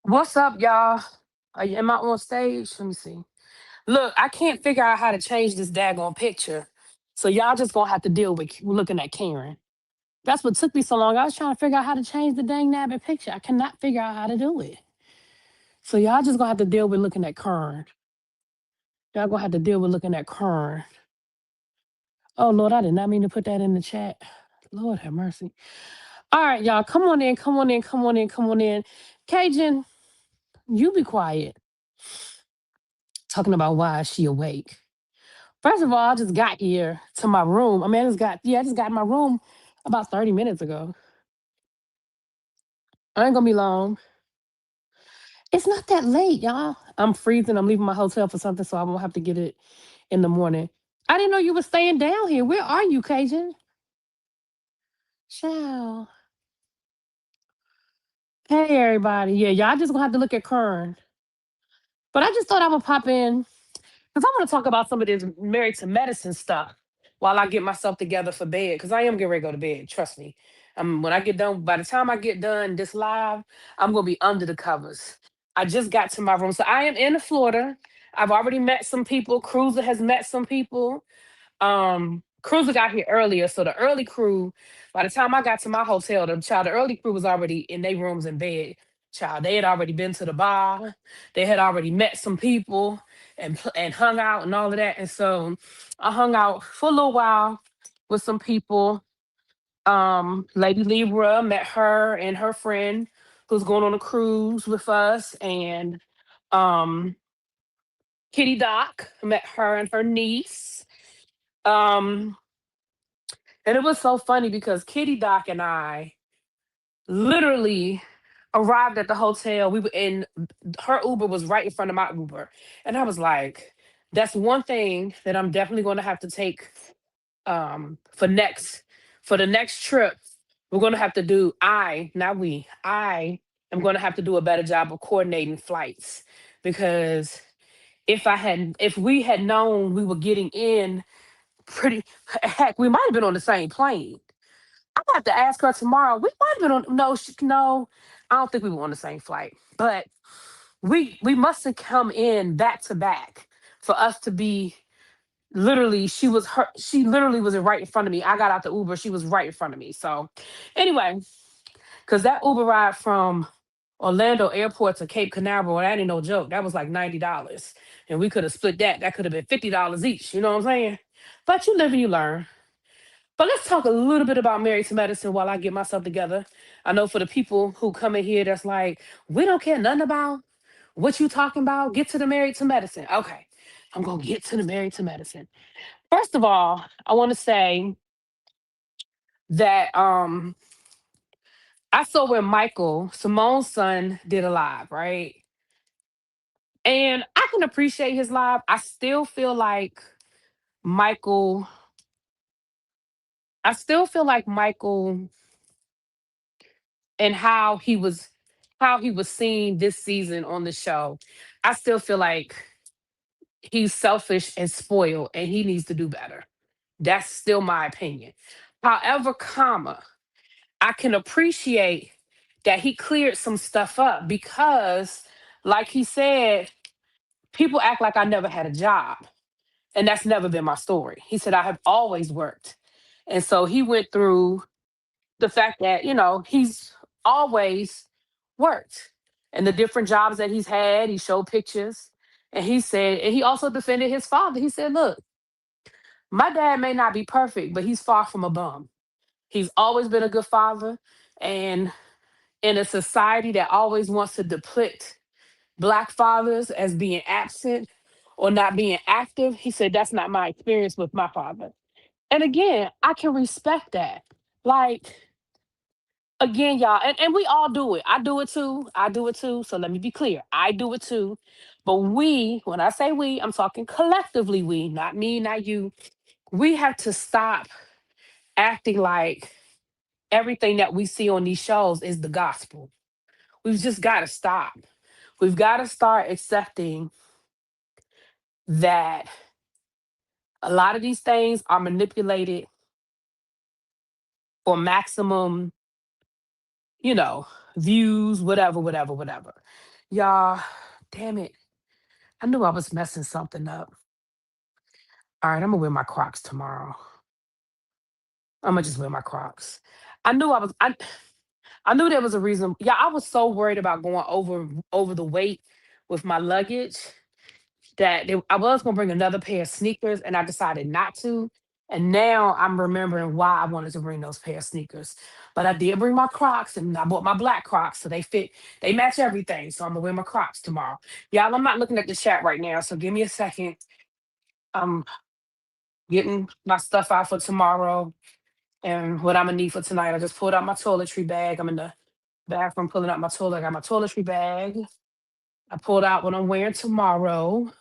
What's up, y'all? Am I on stage? Let me see. Look, I can't figure out how to change this daggone picture. So y'all just gonna have to deal with looking at Karen. That's what took me so long. I was trying to figure out how to change the dang nabbit picture. I cannot figure out how to do it. So y'all just gonna have to deal with looking at Karen. Y'all gonna have to deal with looking at Karen. Oh Lord, I did not mean to put that in the chat. Lord have mercy. All right, y'all, come on in, come on in, come on in, come on in. Cajun, you be quiet. Talking about why is she awake? First of all, I just got here to my room. I mean, I just got in my room about 30 minutes ago. I ain't gonna be long. It's not that late, y'all. I'm freezing. I'm leaving my hotel for something, so I won't have to get it in the morning. I didn't know you were staying down here. Where are you, Cajun? Ciao. Hey, everybody. Yeah, y'all just gonna have to look at Kern. But I just thought I would pop in because I want to talk about some of this married to medicine stuff while I get myself together for bed. Because I am getting ready to go to bed. Trust me. When I get done, by the time I get done this live, I'm gonna be under the covers. I just got to my room, so I am in Florida. I've already met some people. Cruiser has met some people. Cruiser got here earlier, so the early crew. By the time I got to my hotel, the early crew was already in their rooms in bed. Child, they had already been to the bar. They had already met some people and hung out and all of that. And so I hung out for a little while with some people. Lady Libra, met her and her friend who's going on a cruise with us, and um Kitty Doc, met her and her niece. Um, and it was so funny because Kitty Doc and I literally arrived at the hotel. We were in Her Uber was right in front of my Uber. And I was like, that's one thing that I'm definitely going to have to take for the next trip. We're going to have to do I am going to have to do a better job of coordinating flights because if we had known we were getting in pretty heck, we might have been on the same plane. I have to ask her tomorrow. We might have been on no, I don't think we were on the same flight. But we must have come in back to back for us to be literally she literally was right in front of me. I got out the Uber, she was right in front of me. So anyway, because that Uber ride from Orlando Airport to Cape Canaveral, that ain't no joke. That was like $90. And we could have split that. That could have been $50 each. You know what I'm saying? But you live and you learn. But let's talk a little bit about married to medicine while I get myself together. I know for the people who come in here that's like, we don't care nothing about what you talking about. Get to the married to medicine. Okay. I'm gonna get to the married to medicine. First of all, I want to say that I saw where Michael, Simone's son, did a live, right? And I can appreciate his live. I still feel like Michael, I still feel like Michael and how he was seen this season on the show. I still feel like he's selfish and spoiled and he needs to do better. That's still my opinion. However, I can appreciate that he cleared some stuff up because, like he said, people act like I never had a job. And that's never been my story. He said, I have always worked. And so he went through the fact that, he's always worked and the different jobs that he's had. He showed pictures and he also defended his father. He said, look, my dad may not be perfect, but he's far from a bum. He's always been a good father. And in a society that always wants to depict Black fathers as being absent or not being active, he said, that's not my experience with my father. And again, I can respect that. Like, again, y'all, and we all do it. I do it too. I do it too. So let me be clear. I do it too. But when I say we, I'm talking collectively we, not me, not you. We have to stop acting like everything that we see on these shows is the gospel. We've just got to stop. We've got to start accepting that a lot of these things are manipulated for maximum, you know, views, whatever, whatever, whatever. Y'all, damn it. I knew I was messing something up. All right, I'm gonna wear my Crocs tomorrow. I'm gonna just wear my Crocs. I knew I was I knew there was a reason. Yeah, I was so worried about going over the weight with my luggage that I was gonna bring another pair of sneakers, and I decided not to. And now I'm remembering why I wanted to bring those pair of sneakers. But I did bring my Crocs, and I bought my black Crocs, so they fit, they match everything. So I'm gonna wear my Crocs tomorrow. Y'all, I'm not looking at the chat right now, so give me a second. I'm getting my stuff out for tomorrow and what I'm gonna need for tonight. I just pulled out my toiletry bag. I'm in the bathroom pulling out my toilet. I got my toiletry bag. I pulled out what I'm wearing tomorrow.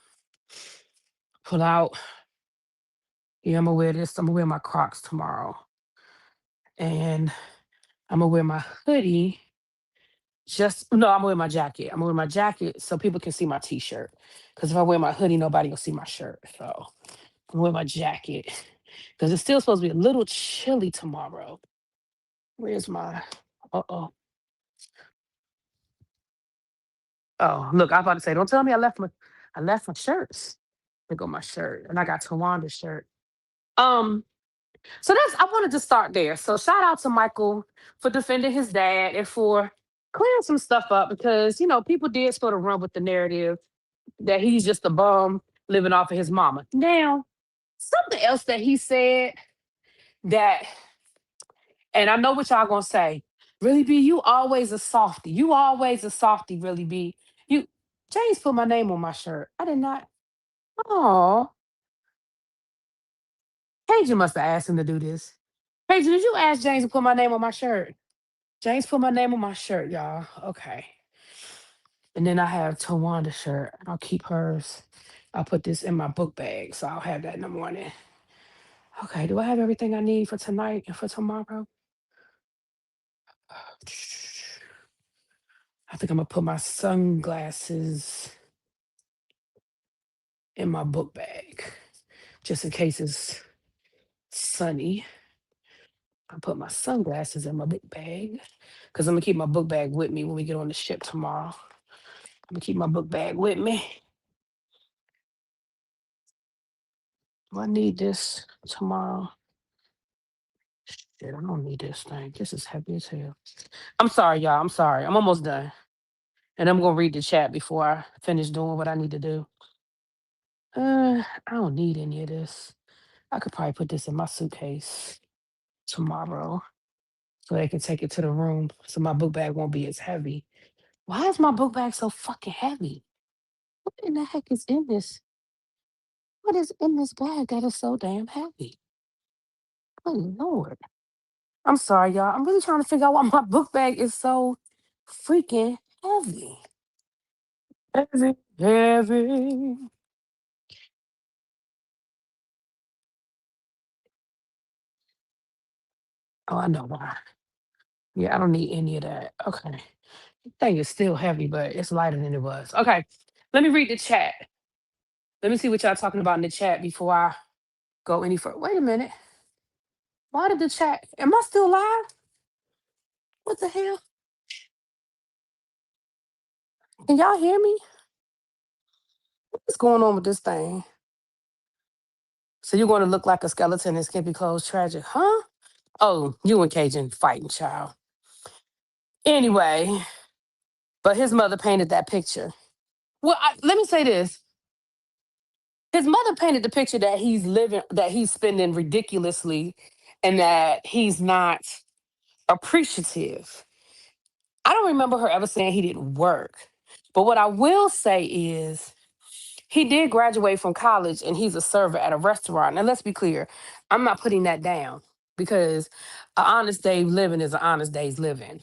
Pull out, yeah, I'm gonna wear this. I'm gonna wear my Crocs tomorrow. And I'm gonna wear my hoodie. Just no, I'm gonna wear my jacket. I'm gonna wear my jacket so people can see my t-shirt. Because if I wear my hoodie, nobody will see my shirt. So I'm gonna wear my jacket. Because it's still supposed to be a little chilly tomorrow. Where's my uh-oh. Oh, look, I was about to say, don't tell me I left my shirts. There go my shirt. And I got Tawanda's shirt. Um, so that's I wanted to start there. So shout out to Michael for defending his dad and for clearing some stuff up because people did sort of run with the narrative that he's just a bum living off of his mama. Now, something else that he said that, and I know what y'all gonna say, really be you always a softy. You always a softy, really be. You James put my name on my shirt. I did not. Oh, Paige must have asked him to do this. Paige, did you ask James to put my name on my shirt? James put my name on my shirt, y'all. Okay. And then I have Tawanda's shirt. I'll keep hers. I'll put this in my book bag, so I'll have that in the morning. Okay, do I have everything I need for tonight and for tomorrow? I think I'm gonna put my sunglasses in my book bag, just in case it's sunny. I put my sunglasses in my book bag because I'm gonna keep my book bag with me when we get on the ship tomorrow. I'm gonna keep my book bag with me. Do I need this tomorrow? Shit, I don't need this thing. This is heavy as hell. I'm sorry, y'all. I'm sorry. I'm almost done. And I'm gonna read the chat before I finish doing what I need to do. I don't need any of this. I could probably put this in my suitcase tomorrow so they can take it to the room so my book bag won't be as heavy. Why is my book bag so fucking heavy? What in the heck is in this? What is in this bag that is so damn heavy? Good Lord. I'm sorry, y'all. I'm really trying to figure out why my book bag is so freaking heavy. Heavy, heavy. Oh, I know why. Yeah, I don't need any of that. Okay. Thing is still heavy, but it's lighter than it was. Okay. Let me read the chat. Let me see what y'all talking about in the chat before I go any further. Wait a minute. Why did the chat? Am I still live? What the hell? Can y'all hear me? What's going on with this thing? So you're going to look like a skeleton in skimpy clothes, tragic, huh? Oh, you and Cajun fighting, child. Anyway, but his mother painted that picture. Well, let me say this. His mother painted the picture that he's living, that he's spending ridiculously, and that he's not appreciative. I don't remember her ever saying he didn't work. But what I will say is he did graduate from college and he's a server at a restaurant. Now, let's be clear, I'm not putting that down because an honest day's living is an honest day's living.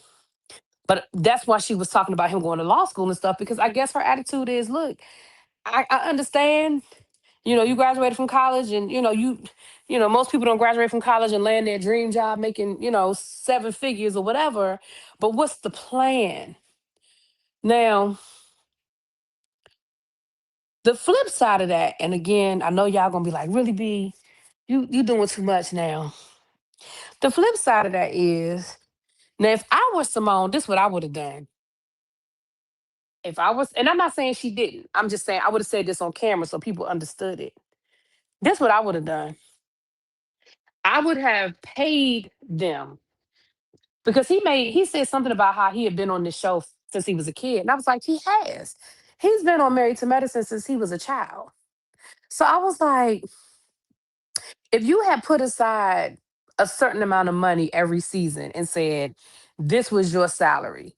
But that's why she was talking about him going to law school and stuff because I guess her attitude is look, I understand. You graduated from college and, most people don't graduate from college and land their dream job making, seven figures or whatever. But what's the plan? Now, the flip side of that, and again, I know y'all gonna be like, really, B, you doing too much now. The flip side of that is now if I was Simone, this what I would have done. If I was, and I'm not saying she didn't, I'm just saying I would have said this on camera so people understood it. This what I would have done. I would have paid them because he said something about how he had been on this show since he was a kid. And I was like, he has. He's been on Married to Medicine since he was a child. So I was like, if you had put aside a certain amount of money every season and said, this was your salary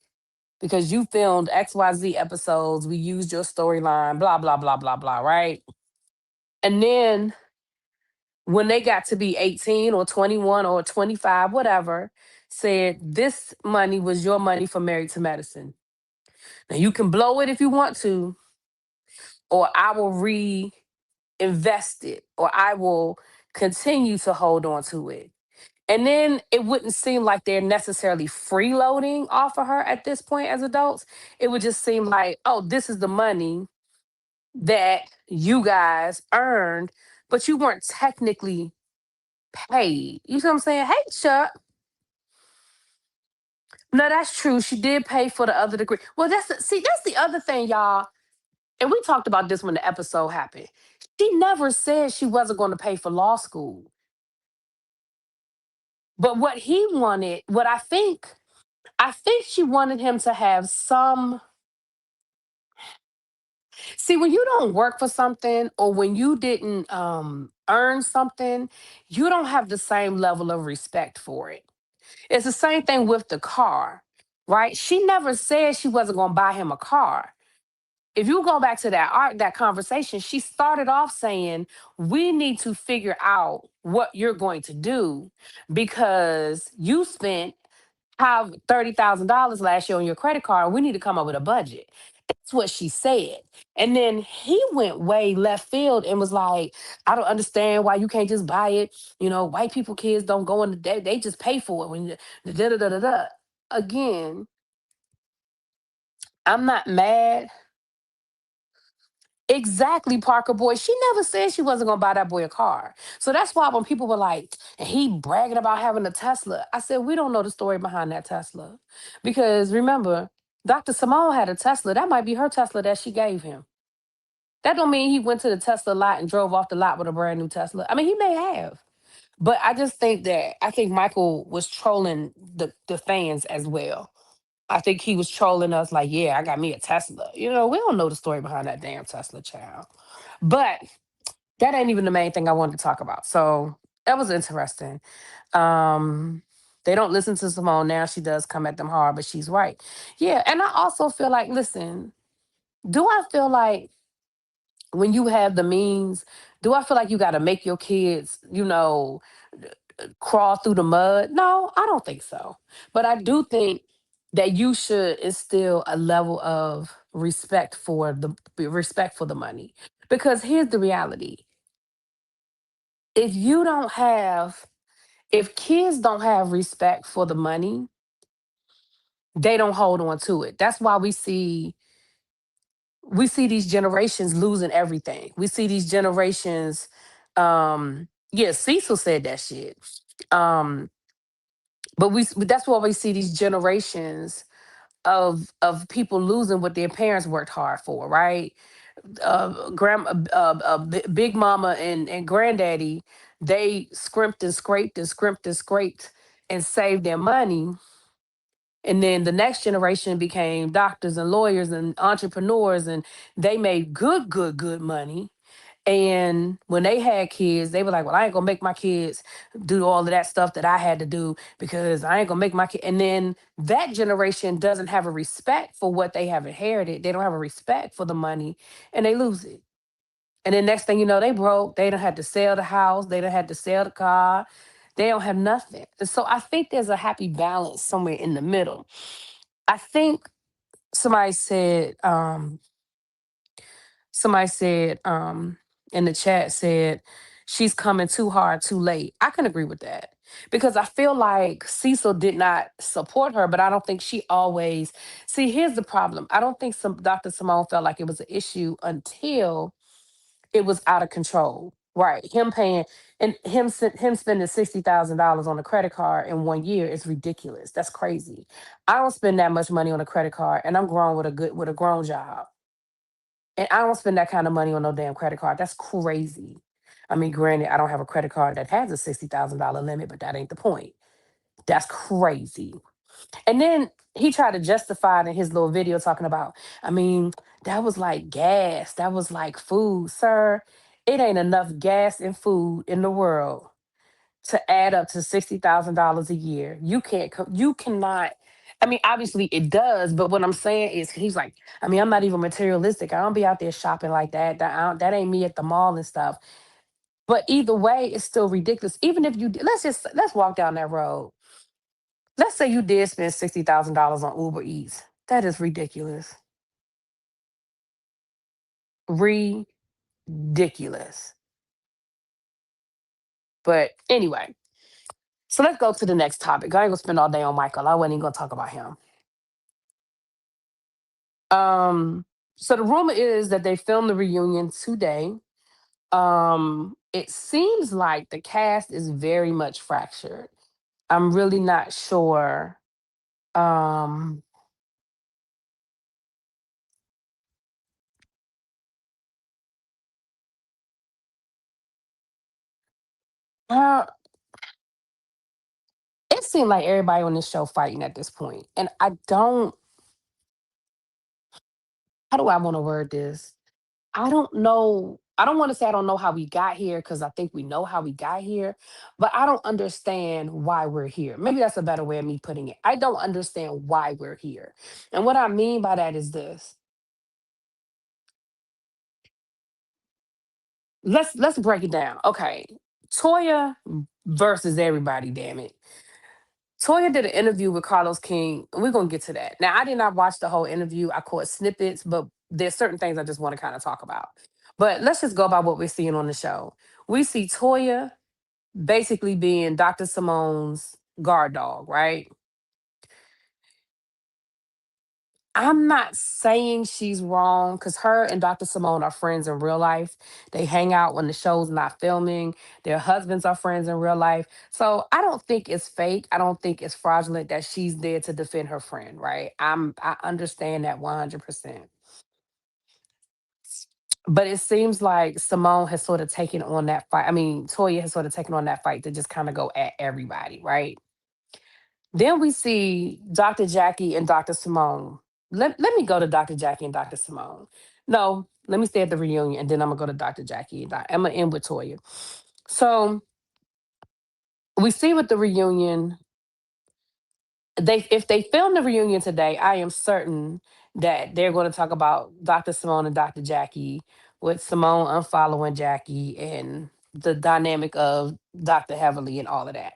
because you filmed XYZ episodes, we used your storyline, blah, blah, blah, blah, blah, right? And then when they got to be 18 or 21 or 25, whatever, said this money was your money for Married to Medicine. Now you can blow it if you want to, or I will reinvest it, or I will continue to hold on to it. And then it wouldn't seem like they're necessarily freeloading off of her at this point as adults. It would just seem like, oh, this is the money that you guys earned, but you weren't technically paid. You see what I'm saying? Hey, Chuck. No, that's true. She did pay for the other degree. Well, that's the other thing, y'all. And we talked about this when the episode happened. She never said she wasn't going to pay for law school. But what he wanted, what I think she wanted him to have some. See, when you don't work for something or when you didn't earn something, you don't have the same level of respect for it. It's the same thing with the car, right? She never said she wasn't going to buy him a car. If you go back to that conversation, she started off saying, "We need to figure out what you're going to do because you spent have $30,000 last year on your credit card. We need to come up with a budget." That's what she said. And then he went way left field and was like, "I don't understand why you can't just buy it. You know, white people kids don't go in the day, they just pay for it when da da da da da." Again, I'm not mad. Exactly, Parker boy. She never said she wasn't gonna buy that boy a car. So that's why when people were like, and he bragging about having a Tesla, I said, we don't know the story behind that Tesla. Because remember, Dr. Simone had a Tesla. That might be her Tesla that she gave him. That don't mean he went to the Tesla lot and drove off the lot with a brand new Tesla. I mean, he may have. But I think Michael was trolling the fans as well. I think he was trolling us like, yeah, I got me a Tesla. You know, we don't know the story behind that damn Tesla child. But that ain't even the main thing I wanted to talk about. So that was interesting. Um, they don't listen to Simone now. She does come at them hard, but she's right. Yeah, and I also feel like, listen, do I feel like when you have the means, do I feel like you got to make your kids, crawl through the mud? No, I don't think so. But I do think that you should instill a level of respect for the money. Because here's the reality. If you don't have if kids don't have respect for the money, they don't hold on to it. That's why we see these generations losing everything. We see these generations yeah, Cecil said that shit. Um but that's why we see these generations of people losing what their parents worked hard for, right? Big mama and granddaddy, they scrimped and scraped and scrimped and scraped and saved their money. And then the next generation became doctors and lawyers and entrepreneurs, and they made good money. And when they had kids, they were like, "Well, I ain't gonna make my kids do all of that stuff that I had to do because I ain't gonna make my kid." And then that generation doesn't have a respect for what they have inherited. They don't have a respect for the money, and they lose it. And then next thing you know, they broke. They don't have to sell the house. They don't have to sell the car. They don't have nothing. And so I think there's a happy balance somewhere in the middle. I think somebody said, um, somebody said in the chat said she's coming too hard too late. I can agree with that because I feel like Cecil did not support her, but I don't think she always see. Here's the problem. I don't think Dr. Simone felt like it was an issue until it was out of control. Right. Him paying and him spending $60,000 on a credit card in 1 year is ridiculous. That's crazy. I don't spend that much money on a credit card, and I'm grown with a grown job, and I don't spend that kind of money on no damn credit card. That's crazy. I mean, granted, I don't have a credit card that has a $60,000 limit, but that ain't the point. That's crazy. And then he tried to justify it in his little video talking about, I mean, that was like gas, that was like food, sir. It ain't enough gas and food in the world to add up to $60,000 a year. You cannot. I mean, obviously it does, but what I'm saying is, he's like, I mean, I'm not even materialistic. I don't be out there shopping like that. That ain't me at the mall and stuff. But either way, it's still ridiculous. Even if you, let's walk down that road. Let's say you did spend $60,000 on Uber Eats. That is ridiculous. Ridiculous. But anyway, so let's go to the next topic. I ain't gonna spend all day on Michael. I wasn't even gonna talk about him. So the rumor is that they filmed the reunion today. It seems like the cast is very much fractured. I'm really not sure. Um, uh, it seemed like everybody on this show fighting at this point, and I don't. How do I want to word this? I don't know. I don't want to say I don't know how we got here, because I think we know how we got here, but I don't understand why we're here. Maybe that's a better way of me putting it. I don't understand why we're here. And what I mean by that is this. Let's break it down. Okay. Toya versus everybody, damn it. Toya did an interview with Carlos King. And we're gonna get to that. Now, I did not watch the whole interview. I caught snippets, but there's certain things I just want to kind of talk about. But let's just go by what we're seeing on the show. We see Toya basically being Dr. Simone's guard dog, right? I'm not saying she's wrong, because her and Dr. Simone are friends in real life. They hang out when the show's not filming. Their husbands are friends in real life. So I don't think it's fake. I don't think it's fraudulent that she's there to defend her friend, right? I understand that 100%. But it seems like Simone has sort of taken on that fight. I mean, Toya has sort of taken on that fight to just kind of go at everybody, right? Then we see Dr. Jackie and Dr. Simone. Let me go to Dr. Jackie and Dr. Simone. No, let me stay at the reunion, and then I'm gonna go to Dr. Jackie. I'm gonna end with Toya. So we see with the reunion, if they film the reunion today, I am certain that they're going to talk about Dr. Simone and Dr. Jackie, with Simone unfollowing Jackie and the dynamic of Dr. Heavenly and all of that.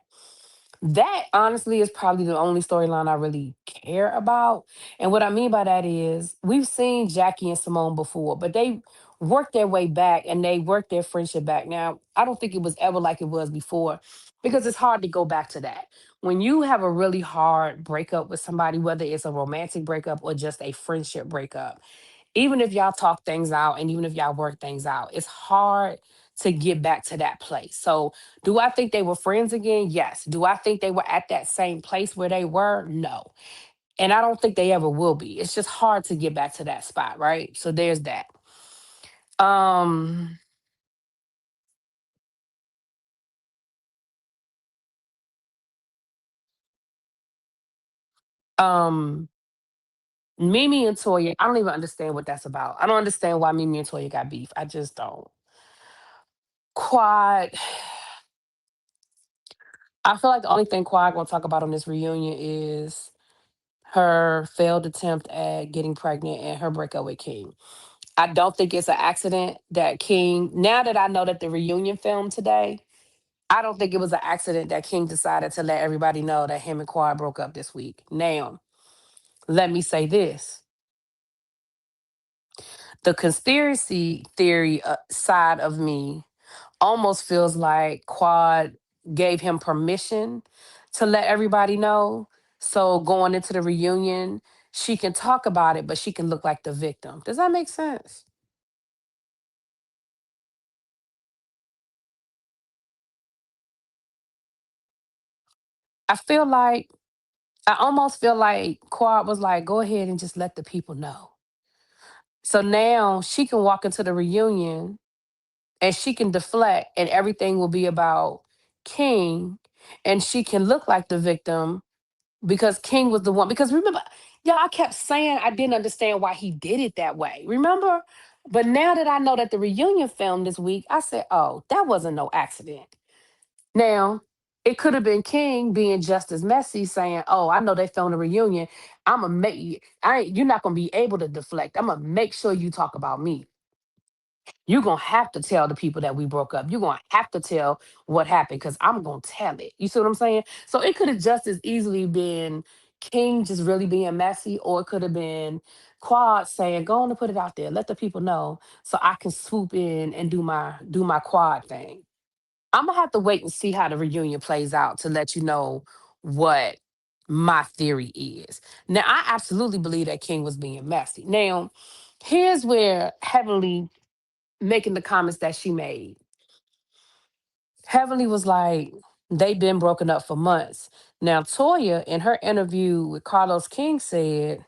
That honestly is probably the only storyline I really care about. And what I mean by that is, we've seen Jackie and Simone before, but they worked their way back and they worked their friendship back. Now, I don't think it was ever like it was before, because it's hard to go back to that. When you have a really hard breakup with somebody, whether it's a romantic breakup or just a friendship breakup, even if y'all talk things out and even if y'all work things out, it's hard to get back to that place. So, do I think they were friends again? Yes. Do I think they were at that same place where they were? No. And I don't think they ever will be. It's just hard to get back to that spot, right? So there's that. Um um Mimi and Toya, I don't even understand what that's about. I don't understand why Mimi and Toya got beef. I just don't. Quad, I feel like the only thing Quad gonna talk about on this reunion is her failed attempt at getting pregnant and her breakup with King. I don't think it's an accident that King, now that I know that the reunion filmed today, I don't think it was an accident that King decided to let everybody know that him and Quad broke up this week. Now, let me say this. The conspiracy theory side of me almost feels like Quad gave him permission to let everybody know. So going into the reunion, she can talk about it, but she can look like the victim. Does that make sense? I feel like I almost feel like Quad was like, go ahead and just let the people know. So now she can walk into the reunion and she can deflect and everything will be about King and she can look like the victim because King was the one. Because remember, y'all, I kept saying I didn't understand why he did it that way. Remember? But now that I know that the reunion filmed this week, I said, oh, that wasn't no accident. Now, it could have been King being just as messy, saying, "Oh, I know they filmed a reunion. I'm gonna make you. You're not gonna be able to deflect. I'm gonna make sure you talk about me. You're gonna have to tell the people that we broke up. You're gonna have to tell what happened because I'm gonna tell it. You see what I'm saying? So it could have just as easily been King just really being messy, or it could have been Quad saying, "Go on and put it out there. Let the people know so I can swoop in and do my Quad thing." I'm gonna have to wait and see how the reunion plays out to let you know what my theory is. Now, I absolutely believe that King was being messy. Now, here's where Heavenly making the comments that she made. Heavenly was like, they've been broken up for months. Now, Toya, in her interview with Carlos King, said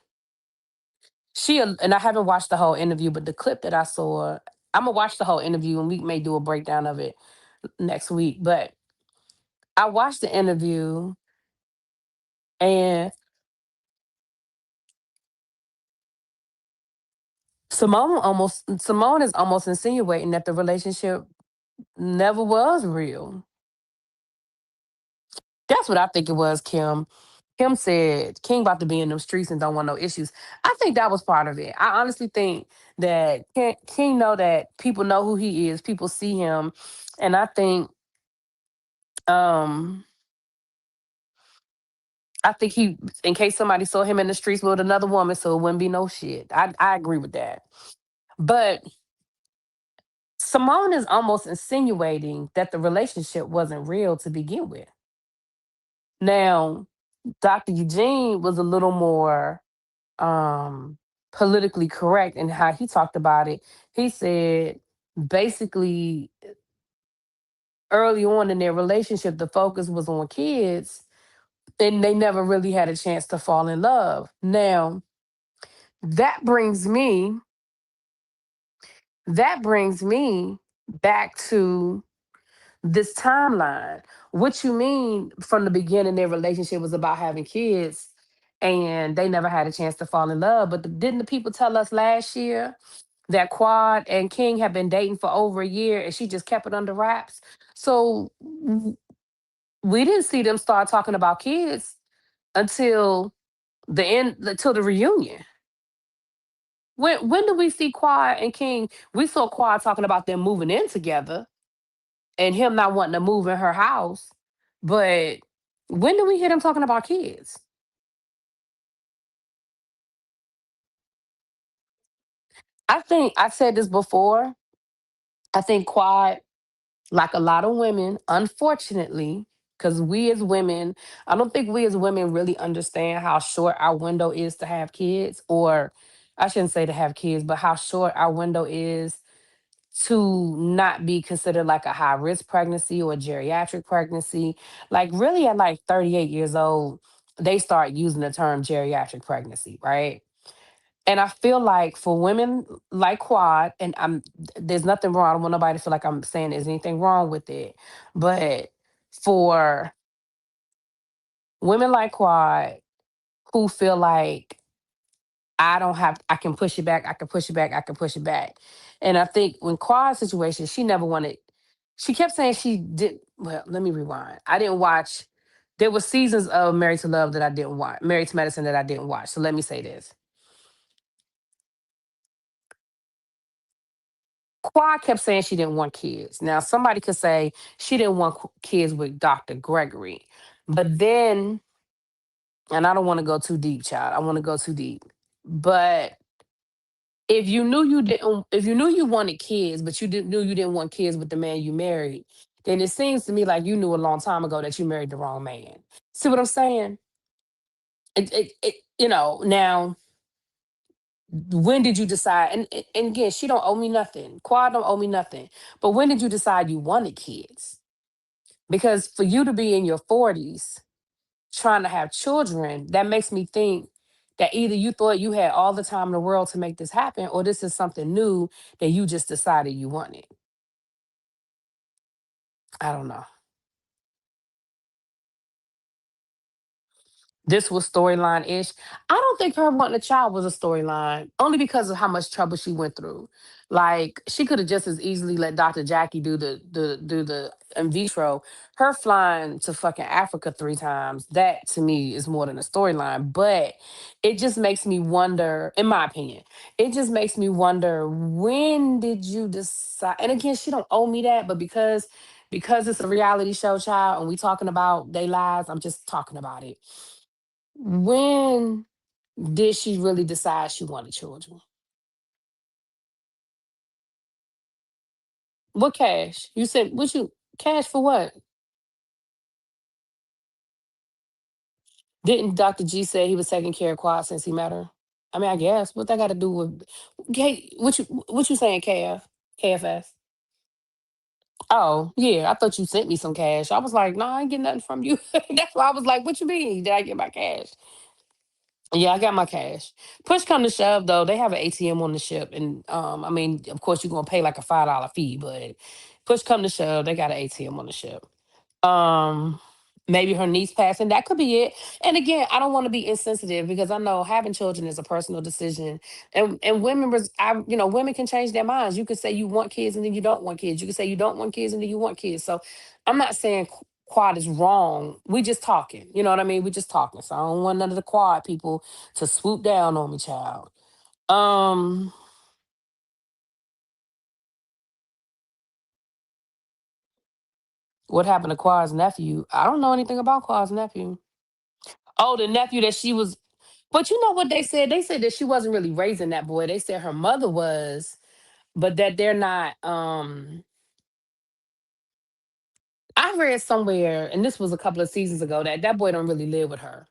and I haven't watched the whole interview, but the clip that I saw, I'm gonna watch the whole interview and we may do a breakdown of it next week. But I watched the interview and Simone is almost insinuating that the relationship never was real. That's what I think it was, Kim. Kim said King about to be in them streets and don't want no issues. I think that was part of it. I honestly think that King know that people know who he is, people see him, and um I think he, in case somebody saw him in the streets with another woman, so it wouldn't be no shit. I agree with that. But Simone is almost insinuating that the relationship wasn't real to begin with. Now, Dr. Eugene was a little more politically correct in how he talked about it. He said basically early on in their relationship, the focus was on kids and they never really had a chance to fall in love. Now, that brings me that brings me back to this timeline. What you mean from the beginning their relationship was about having kids and they never had a chance to fall in love. But didn't the people tell us last year that Quad and King have been dating for over a year and she just kept it under wraps? So we didn't see them start talking about kids until until the reunion. When do we see Quad and King? We saw Quad talking about them moving in together and him not wanting to move in her house. But when do we hear them talking about kids? I think I've said this before. I think Quad, like a lot of women, unfortunately, because we as women, I don't think we as women really understand how short our window is to have kids, or I shouldn't say to have kids, but how short our window is to not be considered like a high risk pregnancy or a geriatric pregnancy. Like, really, at like 38 years old, they start using the term geriatric pregnancy, right? And I feel like for women like Quad, and there's nothing wrong. I don't want nobody to feel like I'm saying there's anything wrong with it. But for women like Quad who feel like I don't have, I can push it back, I can push it back, I can push it back. And I think when Quad's situation, she never wanted, she kept saying she did, well, let me rewind. I didn't watch, there were seasons of Married to Love that I didn't watch, Married to Medicine that I didn't watch. So let me say this. Quad kept saying she didn't want kids. Now, somebody could say she didn't want kids with Dr. Gregory. But then, and I don't want to go too deep, child. I want to go too deep. But if you knew you wanted kids, but knew you didn't want kids with the man you married, then it seems to me like you knew a long time ago that you married the wrong man. See what I'm saying? Now, when did you decide? And again, she don't owe me nothing. Quad don't owe me nothing. But when did you decide you wanted kids? Because for you to be in your 40s trying to have children, that makes me think that either you thought you had all the time in the world to make this happen, or this is something new that you just decided you wanted. I don't know. This was storyline ish. I don't think her wanting a child was a storyline, only because of how much trouble she went through. Like she could have just as easily let Dr. Jackie do the in vitro. Her flying to fucking Africa 3 times, that to me is more than a storyline. But it just makes me wonder, in my opinion, it just makes me wonder, when did you decide? And again, she don't owe me that, but because it's a reality show, child, and we talking about their lives, I'm just talking about it. When did she really decide she wanted children? What cash? You said what you cash for what? Didn't Dr. G say he was taking care of Quad since he met her? I mean, I guess. What that got to do with what you saying, KF? KFS? Oh, yeah. I thought you sent me some cash. I was like, no, I ain't getting nothing from you. That's why I was like, what you mean? Did I get my cash? Yeah, I got my cash. Push come to shove, though, they have an ATM on the ship, and I mean, of course, you're gonna pay like a $5 fee, but push come to shove, they got an ATM on the ship. Um, Maybe her niece passing, that could be it. And again, I don't want to be insensitive because I know having children is a personal decision, and women can change their minds. You could say you want kids and then you don't want kids. You could say you don't want kids and then you want kids. So I'm not saying quad is wrong. We just talking. You know what I mean? We just talking. So I don't want none of the quad people to swoop down on me, child. Um, what happened to Quad's nephew? I don't know anything about Quad's nephew. Oh, the nephew that she was. But you know what they said? They said that she wasn't really raising that boy. They said her mother was, but that they're not. I read somewhere, and this was a couple of seasons ago, that that boy don't really live with her.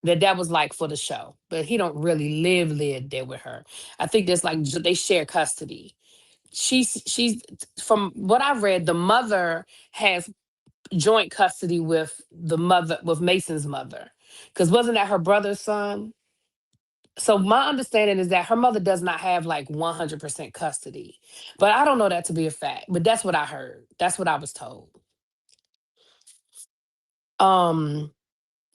That was like for the show, but he don't really live there with her. I think there's like they share custody. She's from what I've read, the mother has joint custody with the mother with Mason's mother, because wasn't that her brother's son? So my understanding is that her mother does not have like 100% custody, but I don't know that to be a fact. But that's what I heard. That's what I was told. Um,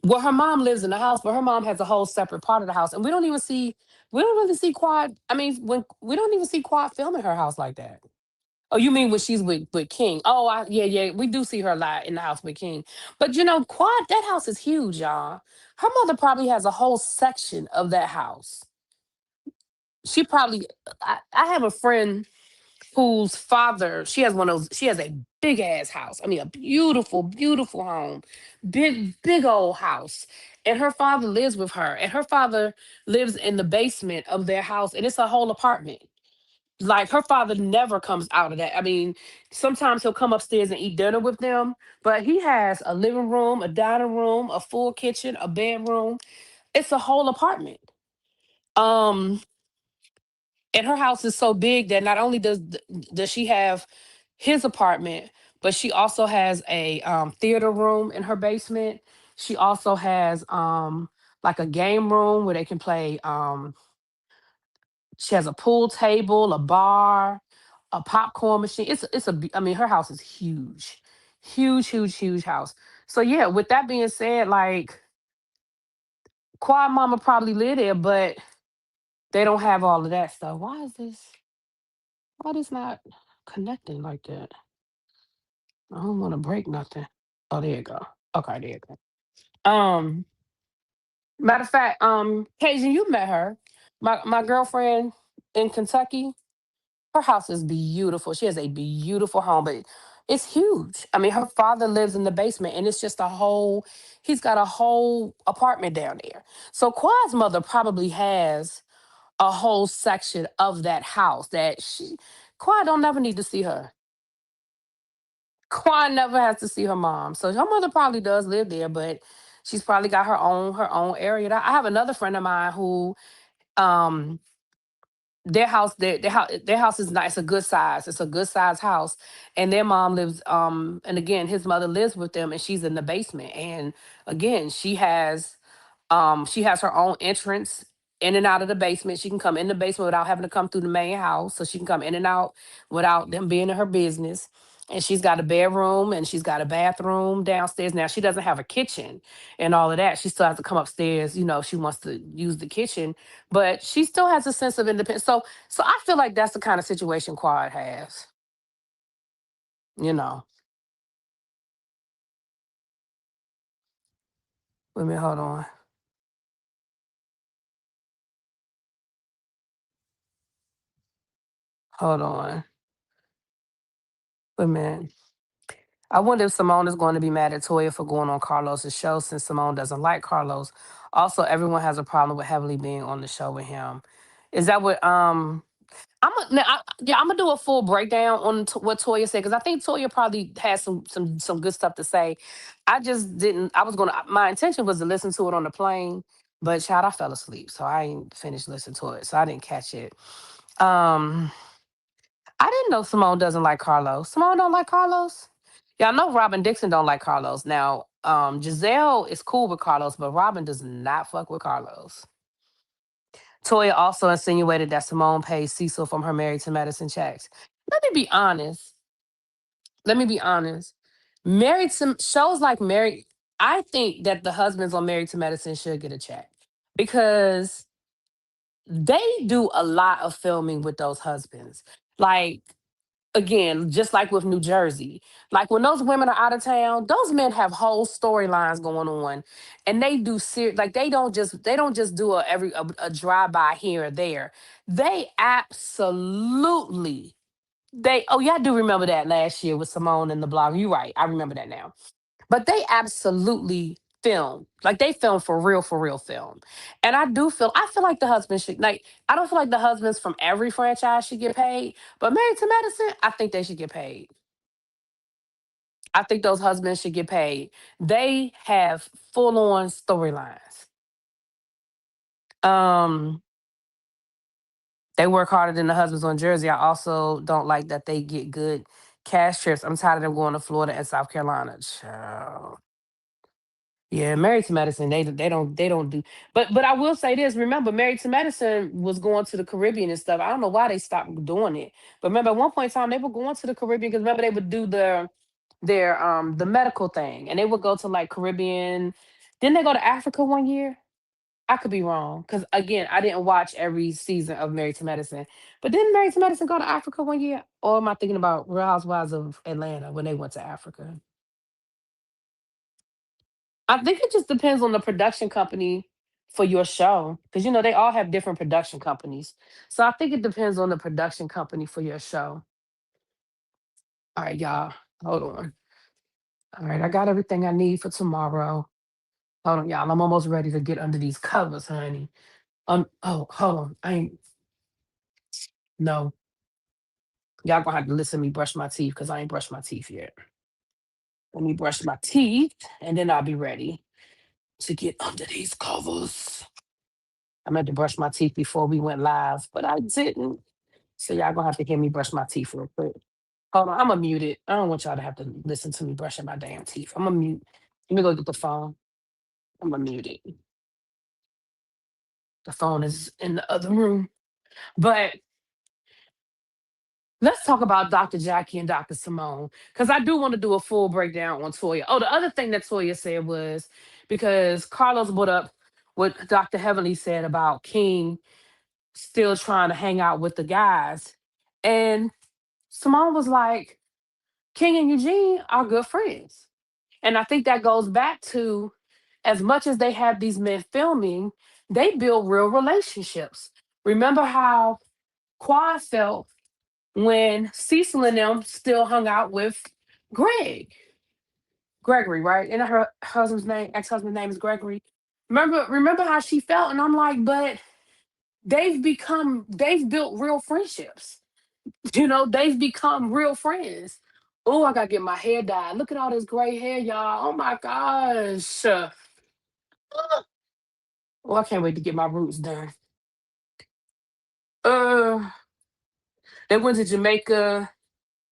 well, her mom lives in the house, but her mom has a whole separate part of the house, and we don't really see Quad. I mean, when we don't even see Quad filming her house like that. Oh, you mean when she's with King? Oh, yeah, we do see her a lot in the house with King. But Quad, that house is huge, y'all. Her mother probably has a whole section of that house. She probably. I have a friend whose father, she has a big ass house. I mean, a beautiful, beautiful home, big old house. And her father lives with her, and her father lives in the basement of their house, and it's a whole apartment. Like her father never comes out of that. I mean, sometimes he'll come upstairs and eat dinner with them, but he has a living room, a dining room, a full kitchen, a bedroom. It's a whole apartment. Um, and her house is so big that not only does she have his apartment, but she also has a theater room in her basement. She also has like a game room where they can play. She has a pool table, a bar, a popcorn machine. I mean, her house is huge, huge, huge, huge house. So yeah, with that being said, like Quad Mama probably live there, but they don't have all of that stuff. Why is this? Why this not connecting like that? I don't want to break nothing. Oh, there you go. Okay, there you go. Um, Matter of fact, Cajun, you met her. My girlfriend in Kentucky. Her house is beautiful. She has a beautiful home, but it's huge. I mean, her father lives in the basement, and it's just a whole. He's got a whole apartment down there. So Quad's mother probably has a whole section of that house that Quad don't never need to see her. Quan never has to see her mom. So her mother probably does live there, but she's probably got her own area. I have another friend of mine who um their house is nice. It's a good size. It's a good size house, and their mom lives. And again, his mother lives with them, and she's in the basement. And again, she has her own entrance in and out of the basement. She can come in the basement without having to come through the main house. So she can come in and out without them being in her business. And she's got a bedroom and she's got a bathroom downstairs. Now she doesn't have a kitchen and all of that. She still has to come upstairs, if she wants to use the kitchen, but she still has a sense of independence. So I feel like that's the kind of situation Quad has, you know. Wait a minute, hold on. Hold on. Wait a minute. I wonder if Simone is going to be mad at Toya for going on Carlos's show since Simone doesn't like Carlos. Also, everyone has a problem with Heavily being on the show with him. Is that what I'm gonna do a full breakdown on what Toya said because I think Toya probably has some good stuff to say. I just didn't. I was gonna. My intention was to listen to it on the plane, but child, I fell asleep, so I ain't finished listening to it, so I didn't catch it. Um, I didn't know Simone doesn't like Carlos. Simone don't like Carlos. Yeah, I know Robin Dixon don't like Carlos. Now, Giselle is cool with Carlos, but Robin does not fuck with Carlos. Toya also insinuated that Simone pays Cecil from her Married to Medicine checks. Let me be honest. Let me be honest. Married to shows like Married, I think that the husbands on Married to Medicine should get a check because they do a lot of filming with those husbands. Like again, just like with New Jersey, like when those women are out of town, those men have whole storylines going on, and they do like they don't just do a drive by here or there. They absolutely they oh yeah, I do remember that last year with Simone and the blog. You're right, I remember that now. But they absolutely film. Like they film for real film. And I feel like the husband should like I don't feel like the husbands from every franchise should get paid, but Married to Medicine, I think they should get paid. I think those husbands should get paid. They have full on storylines. Um they work harder than the husbands on Jersey. I also don't like that they get good cash trips. I'm tired of them going to Florida and South Carolina. Child. Yeah, Married to Medicine, they don't do. But I will say this. Remember, Married to Medicine was going to the Caribbean and stuff. I don't know why they stopped doing it. But remember, at one point in time, they were going to the Caribbean because remember they would do the medical thing, and they would go to like Caribbean. Didn't they go to Africa one year? I could be wrong because again, I didn't watch every season of Married to Medicine. But didn't Married to Medicine go to Africa one year? Or am I thinking about Real Housewives of Atlanta when they went to Africa? I think it just depends on the production company for your show because they all have different production companies. So I think it depends on the production company for your show. All right, y'all. Hold on. All right, I got everything I need for tomorrow. Hold on, y'all. I'm almost ready to get under these covers, honey. Oh, hold on. I ain't no. Y'all gonna have to listen to me brush my teeth because I ain't brushed my teeth yet. Let me brush my teeth and then I'll be ready to get under these covers. I meant to brush my teeth before we went live, but I didn't. So y'all gonna have to hear me brush my teeth real quick. Hold on, I'm gonna mute it. I don't want y'all to have to listen to me brushing my damn teeth. I'm gonna mute. Let me go get the phone. I'm gonna mute it. The phone is in the other room. But let's talk about Dr. Jackie and Dr. Simone. Because I do want to do a full breakdown on Toya. Oh, the other thing that Toya said was because Carlos brought up what Dr. Heavenly said about King still trying to hang out with the guys. And Simone was like, King and Eugene are good friends. And I think that goes back to as much as they have these men filming, they build real relationships. Remember how Quad felt when Cecil and them still hung out with Gregory, right? And her husband's name, ex-husband's name is Gregory. Remember how she felt? And I'm like, but they've built real friendships. They've become real friends. Oh, I gotta get my hair dyed. Look at all this gray hair, y'all. Oh my gosh. Oh, I can't wait to get my roots done. Uh, they went to Jamaica.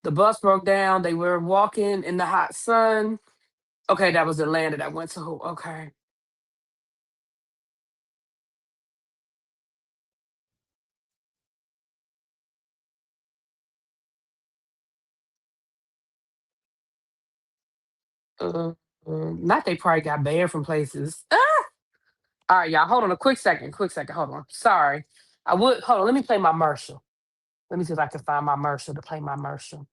The bus broke down. They were walking in the hot sun. Okay, that was Atlanta that went to. Okay. Uh, Not they probably got banned from places. Ah! All right, y'all. Hold on a quick second. Quick second. Hold on. Sorry. I would hold on. Let me play my Marshall. Let me see if I can find my Marshall to play my Marshall.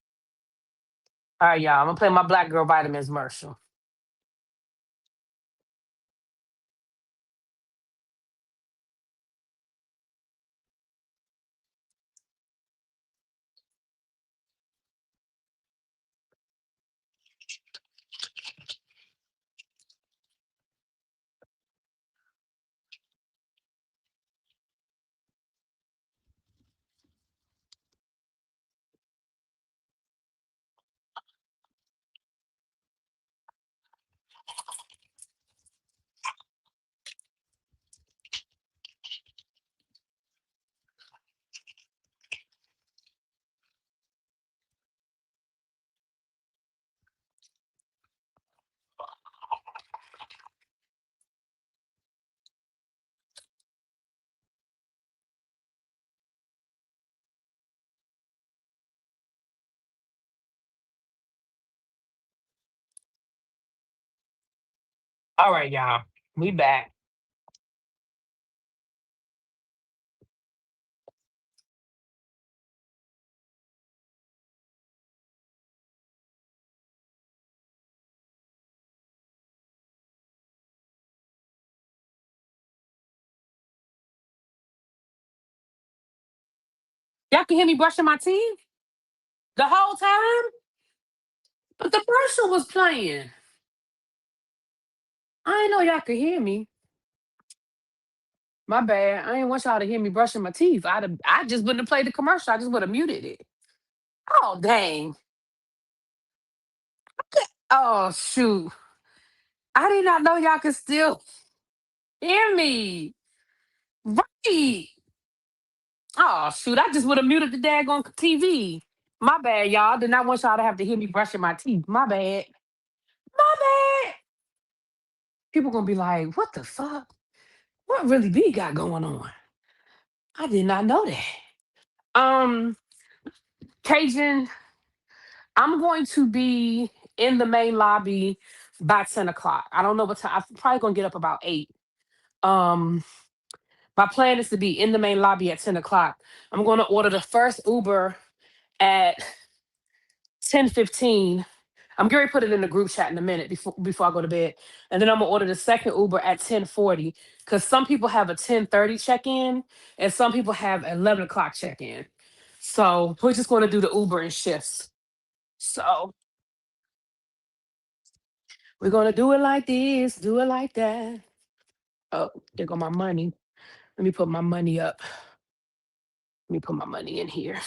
All right, y'all. I'm gonna play my Black Girl Vitamins Marshall. All right, y'all. We back. Y'all can hear me brushing my teeth the whole time, but the commercial was playing. I didn't know y'all could hear me. My bad. I didn't want y'all to hear me brushing my teeth. I just wouldn't have played the commercial. I just would have muted it. Oh dang. Oh shoot. I did not know y'all could still hear me. Right. Oh shoot. I just would have muted the daggone TV. My bad, y'all. Did not want y'all to have to hear me brushing my teeth. My bad. My bad. People gonna be like, what the fuck? What really B got going on? I did not know that. Um, Cajun, I'm going to be in the main lobby by 10 o'clock. I don't know what time. I'm probably gonna get up about 8. Um, my plan is to be in the main lobby at 10 o'clock. I'm gonna order the first Uber at 10:15. I'm going to put it in the group chat in a minute before I go to bed. And then I'm gonna order the second Uber at 10:40. Because some people have a 10:30 check-in and some people have 11 o'clock check-in. So we're just gonna do the Uber in shifts. So we're gonna do it like this, do it like that. Oh, there go my money. Let me put my money up. Let me put my money in here.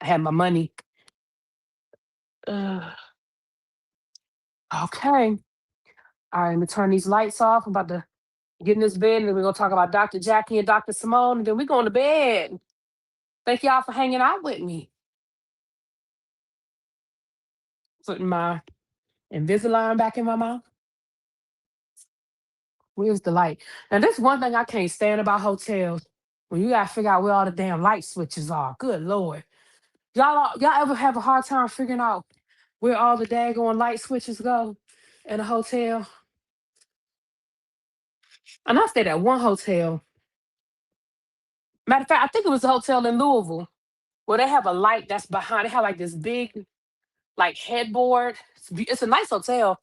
I have my money. Uh, okay. All right, let me turn these lights off. I'm about to get in this bed, and then we're gonna talk about Dr. Jackie and Dr. Simone, and then we're going to bed. Thank y'all for hanging out with me. Putting my Invisalign back in my mouth. Where's the light? Now, this one thing I can't stand about hotels when you gotta figure out where all the damn light switches are. Good lord. Y'all ever have a hard time figuring out where all the daggone light switches go in a hotel? And I stayed at one hotel. Matter of fact, I think it was a hotel in Louisville where they have a light that's behind. They have like this big like headboard. It's a nice hotel,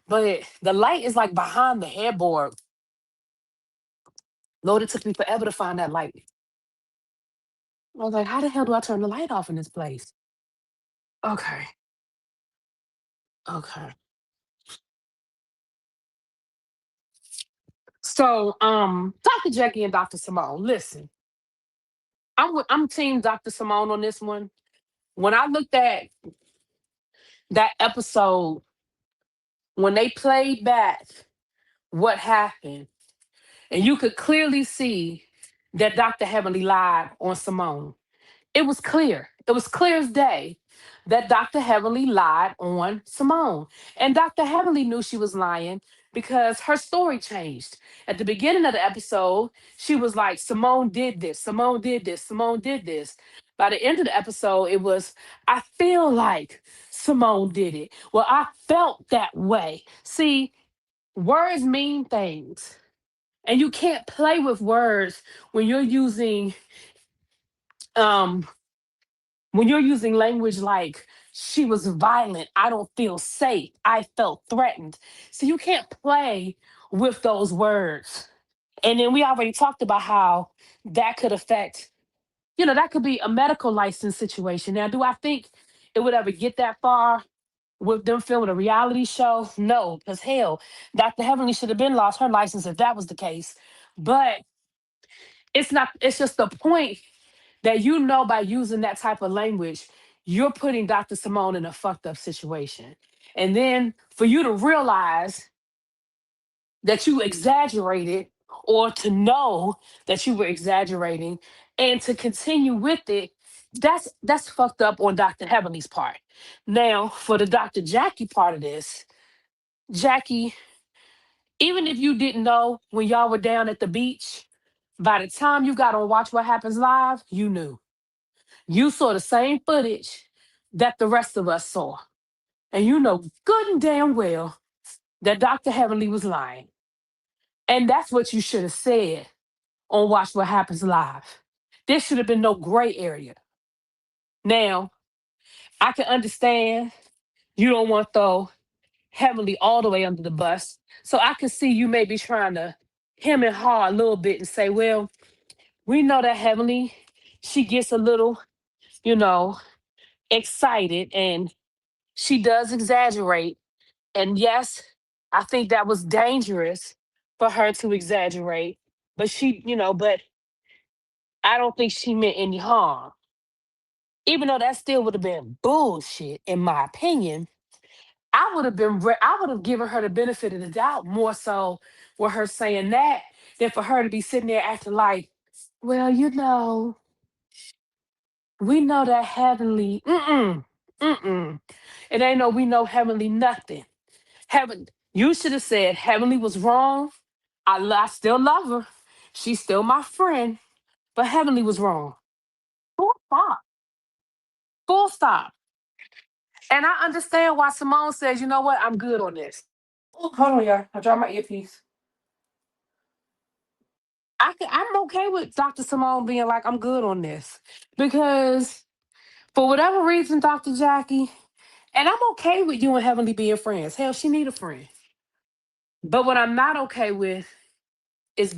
but the light is like behind the headboard. Lord, it took me forever to find that light. I was like, how the hell do I turn the light off in this place? Okay. Okay. So, Dr. Jackie and Dr. Simone, listen, I'm team Dr. Simone on this one. When I looked at that episode, when they played back what happened, and you could clearly see that Dr. Heavenly lied on Simone. It was clear. It was clear as day that Dr. Heavenly lied on Simone. And Dr. Heavenly knew she was lying because her story changed. At the beginning of the episode, she was like, Simone did this, Simone did this, Simone did this. By the end of the episode, it was, I feel like Simone did it. Well, I felt that way. See, words mean things. And you can't play with words when you're using um language like she was violent, I don't feel safe, I felt threatened. So you can't play with those words. And then we already talked about how that could affect, that could be a medical license situation. Now, do I think it would ever get that far with them filming a reality show? No, because hell, Dr. Heavenly should have been lost her license if that was the case. But it's not, it's just the point that by using that type of language, you're putting Dr. Simone in a fucked up situation. And then for you to realize that you exaggerated or to know that you were exaggerating and to continue with it, that's fucked up on Dr. Heavenly's part. Now, for the Dr. Jackie part of this, Jackie, even if you didn't know when y'all were down at the beach, by the time you got on Watch What Happens Live, you knew. You saw the same footage that the rest of us saw. And you know good and damn well that Dr. Heavenly was lying. And that's what you should have said on Watch What Happens Live. There should have been no gray area. Now, I can understand you don't want to throw Heavenly all the way under the bus. So I can see you maybe trying to hem and haw a little bit and say, well, we know that Heavenly, she gets a little, you know, excited and she does exaggerate. And yes, I think that was dangerous for her to exaggerate. But but I don't think she meant any harm. Even though that still would have been bullshit, in my opinion, I would have given her the benefit of the doubt more so with her saying that than for her to be sitting there acting like, well, we know that Heavenly, mm-mm. It ain't no we know Heavenly nothing. Heaven, you should have said Heavenly was wrong. I still love her. She's still my friend, but Heavenly was wrong. Full stop. Full stop. And I understand why Simone says, you know what, I'm good on this. Oh, hold on, y'all. I dropped my earpiece. I'm okay with Dr. Simone being like, I'm good on this. Because for whatever reason, Dr. Jackie, and I'm okay with you and Heavenly being friends. Hell, she need a friend. But what I'm not okay with is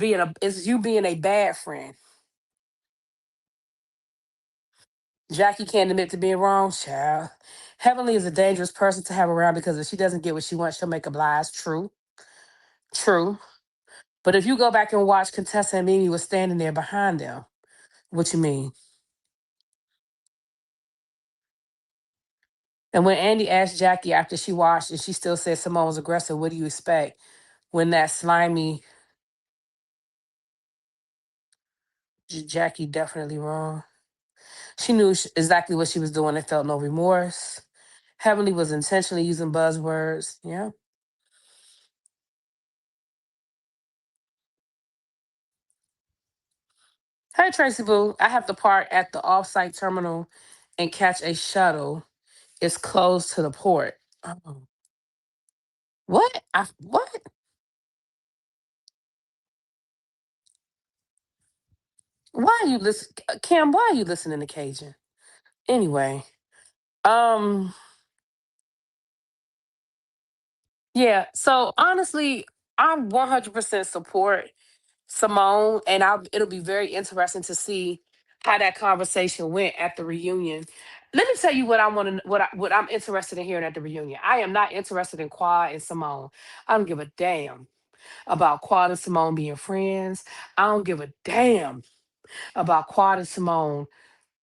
you being a bad friend. Jackie can't admit to being wrong, child. Heavenly is a dangerous person to have around because if she doesn't get what she wants, she'll make up lies. True, true. But if you go back and watch, Contessa and Mimi was standing there behind them. What you mean? And when Andy asked Jackie after she watched and she still said Simone was aggressive, what do you expect? When that slimy Jackie definitely wrong. She knew exactly what she was doing and felt no remorse. Heavenly was intentionally using buzzwords. Yeah. Hey, Tracy Boo, I have to park at the off-site terminal and catch a shuttle. It's close to the port. Oh. What? What? Why are you listen, Cam? Why are you listening to Cajun? Anyway, um, yeah. So honestly, I 100% support Simone, and it'll be very interesting to see how that conversation went at the reunion. Let me tell you what I want to, what I'm interested in hearing at the reunion. I am not interested in Quad and Simone. I don't give a damn about Quad and Simone being friends. I don't give a damn about Quad and Simone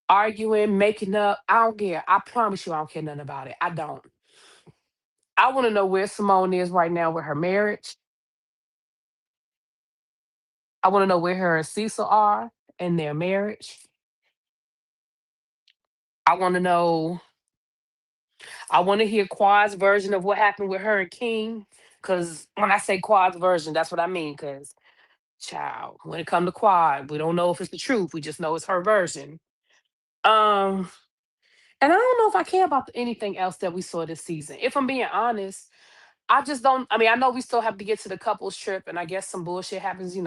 arguing, making up. I don't care. I promise you, I don't care nothing about it. I don't. I want to know where Simone is right now with her marriage. I want to know where her and Cecil are. in their marriage. I want to know, I want to hear Quad's version of what happened with her and King. Because when I say Quad's version, that's what I mean. Because, child, when it comes to Quad, we don't know if it's the truth. We just know it's her version. Um, and I don't know if I care about anything else that we saw this season. If I'm being honest, I just don't. I mean, I know we still have to get to the couples trip, and I guess some bullshit happens.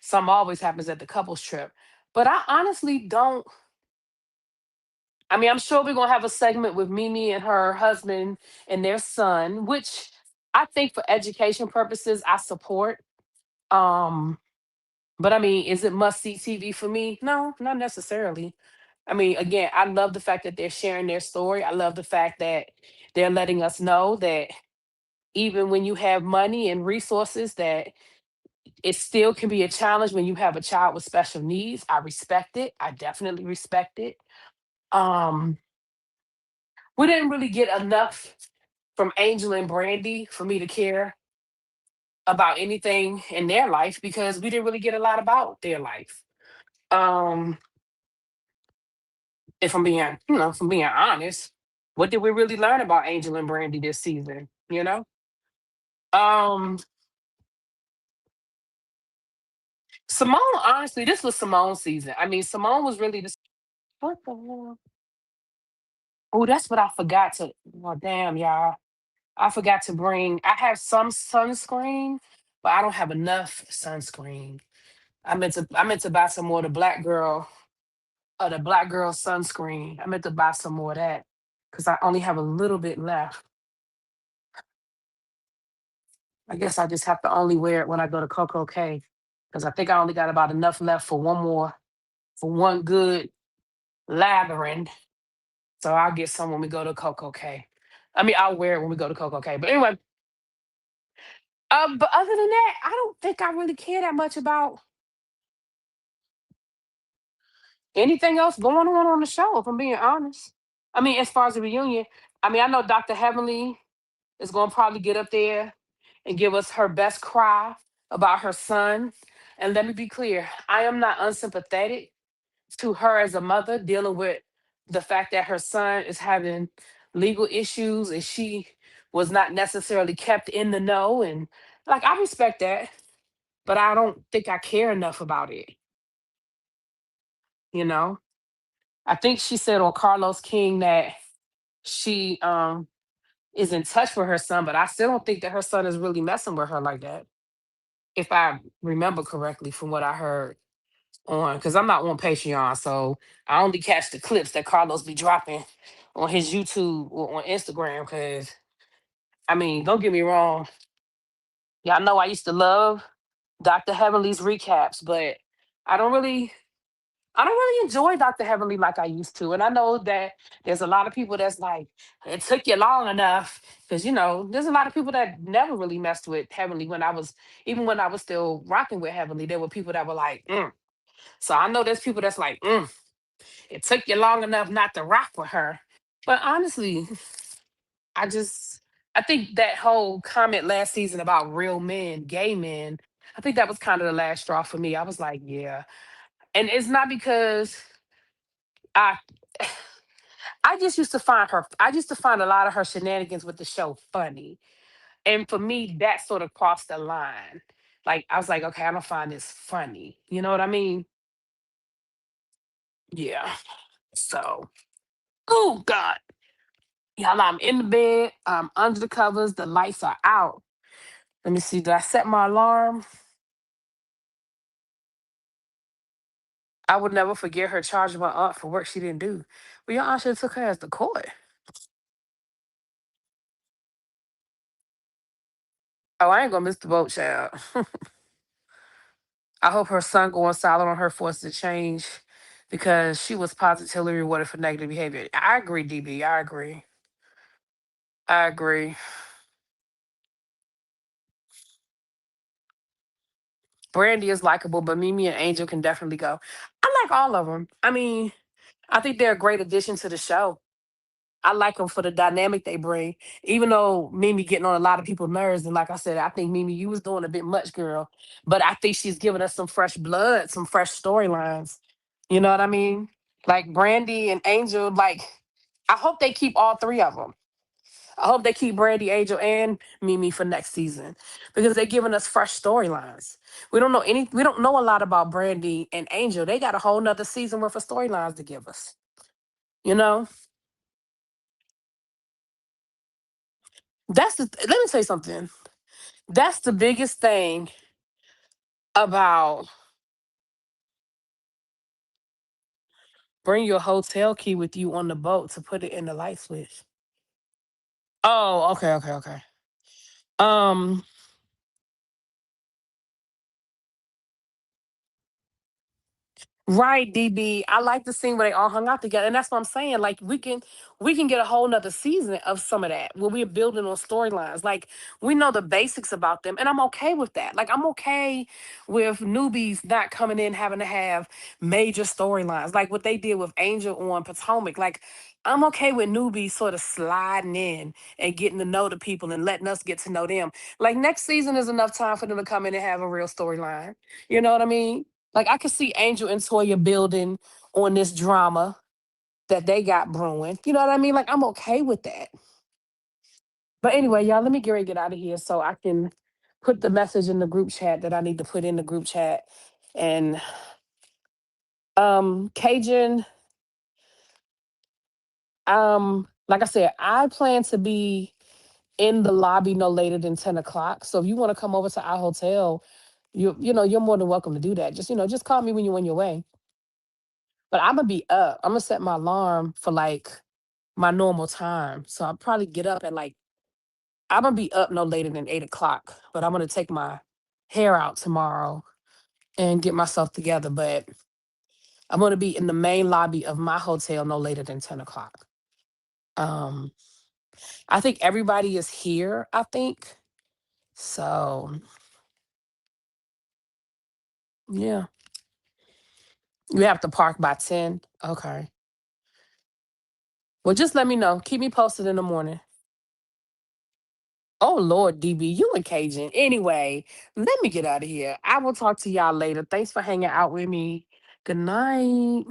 Some always happens at the couples trip. But I honestly don't. I mean, I'm sure we're gonna have a segment with Mimi and her husband and their son, which I think for education purposes I support. Um, but I mean, is it must see TV for me? No, not necessarily. I mean, again, I love the fact that they're sharing their story. I love the fact that they're letting us know that even when you have money and resources, that it still can be a challenge when you have a child with special needs. I respect it. I definitely respect it. Um, we didn't really get enough from Angel and Brandy for me to care about anything in their life because we didn't really get a lot about their life. Um, if I'm being, if I'm being honest, what did we really learn about Angel and Brandy this season? Um, Simone, honestly, this was Simone's season. I mean, Simone was really the what the hell? Oh, that's what I forgot to. Oh, damn, y'all. I forgot to bring. I have some sunscreen, but I don't have enough sunscreen. I meant to buy some more of the black girl sunscreen. I meant to buy some more of that because I only have a little bit left. I guess I just have to only wear it when I go to Coco K because I think I only got about enough left for one good lathering. So I'll get some when we go to Coco K. I mean, I'll wear it when we go to Coco K. But anyway, but other than that, I don't think I really care that much about anything else going on the show, if I'm being honest. I mean, as far as the reunion, I mean, I know Dr. Heavenly is going to probably get up there and give us her best cry about her son. And let me be clear, I am not unsympathetic to her as a mother dealing with the fact that her son is having legal issues and she was not necessarily kept in the know. And like, I respect that, but I don't think I care enough about it, you know? I think she said on Carlos King that she is in touch with her son, but I still don't think that her son is really messing with her like that. If I remember correctly from what I heard on, because I'm not on Patreon, so I only catch the clips that Carlos be dropping on his YouTube or on Instagram. Because I mean, don't get me wrong, y'all know I used to love Dr. Heavenly's recaps, but I don't really I don't really enjoy Dr. Heavenly like I used to. And I know that there's a lot of people that's like, it took you long enough. Because, there's a lot of people that never really messed with Heavenly even when I was still rocking with Heavenly, there were people that were like, mm. So I know there's people that's like, it took you long enough not to rock with her. But honestly, I just, I think that whole comment last season about real men, gay men, I think that was kind of the last straw for me. I was like, yeah. And it's not because I I used to find a lot of her shenanigans with the show funny. And for me, that sort of crossed the line. Like I was like, okay, I don't find this funny. You know what I mean? Yeah. So, oh God. Y'all, I'm in the bed, I'm under the covers, the lights are out. Let me see, did I set my alarm? I would never forget her charging my aunt for work she didn't do. Well, your aunt should have took her as the court. Oh, I ain't gonna miss the boat, child. I hope her son going silent on her forced to change because she was positively rewarded for negative behavior. I agree, DB. I agree. I agree. Brandy is likable, but Mimi and Angel can definitely go. I like all of them. I mean, I think they're a great addition to the show. I like them for the dynamic they bring. Even though Mimi getting on a lot of people's nerves, and like I said, I think Mimi, you was doing a bit much, girl. But I think she's giving us some fresh blood, some fresh storylines. You know what I mean? Like Brandy and Angel. Like, I hope they keep all three of them. I hope they keep Brandy, Angel, and Mimi for next season because they're giving us fresh storylines. We don't know any. We don't know a lot about Brandy and Angel. They got a whole nother season worth of storylines to give us. You know, Let me say something. That's the biggest thing about bring your hotel key with you on the boat to put it in the light switch. Oh, okay, okay, okay. Um, Right, DB. I like the scene where they all hung out together, and that's what I'm saying. Like we can get a whole nother season of some of that where we're building on storylines. Like we know the basics about them, and I'm okay with that. Like I'm okay with newbies not coming in having to have major storylines, like what they did with Angel on Potomac. Like I'm okay with newbies sort of sliding in and getting to know the people and letting us get to know them. Like next season is enough time for them to come in and have a real storyline. You know what I mean? Like I could see Angel and Toya building on this drama that they got brewing. You know what I mean? Like I'm okay with that. But anyway, y'all, let me get ready to get out of here so I can put the message in the group chat that I need to put in the group chat. And Cajun, like I said, I plan to be in the lobby no later than 10 o'clock. So if you want to come over to our hotel, you're more than welcome to do that. Just call me when you're on your way. But I'm gonna be up. I'm gonna set my alarm for like my normal time. So I'll probably get up at like I'm gonna be up no later than 8 o'clock. But I'm gonna take my hair out tomorrow and get myself together. But I'm gonna be in the main lobby of my hotel no later than 10 o'clock. Um, I think everybody is here, I think. So yeah. You have to park by 10. Okay. Well, just let me know. Keep me posted in the morning. Oh Lord, DB, you and Cajun. Anyway, let me get out of here. I will talk to y'all later. Thanks for hanging out with me. Good night.